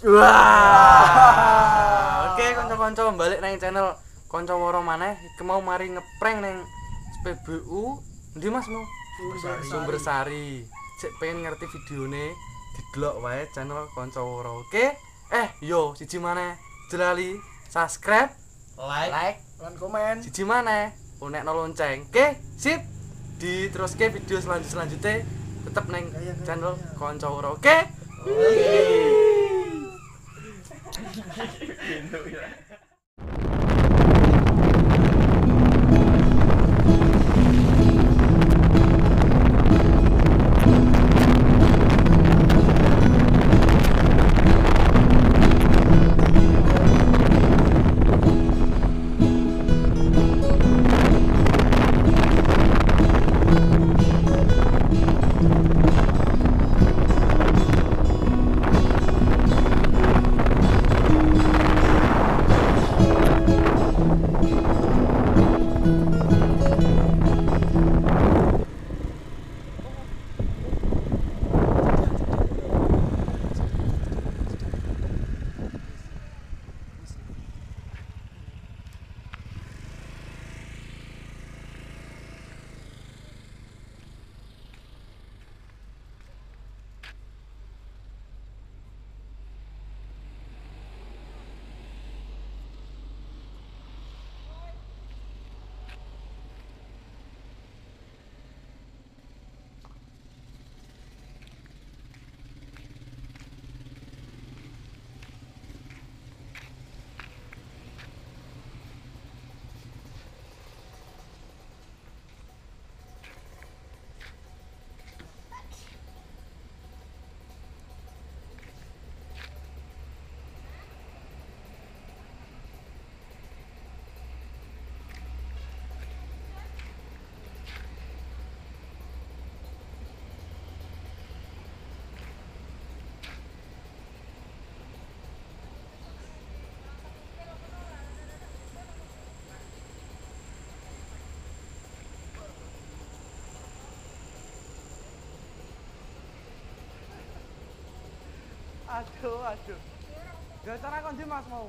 Wah. Oke, kanca-kanca balik nang channel Kanca Woro maneh. Iki mau mari ngeprank nang SPBU. Endi Mas mau? Sumber Sari. Cek pengen ngerti videone didelok wae channel Kanca Woro. Oke? Yo siji maneh. Jelali subscribe, like, lan komen. siji maneh unekno lonceng. Oke? Sip. Diteruske video selanjutnya tetep nang channel Kanca Woro. Oke? Aduh. Gak cara kon Mas mau.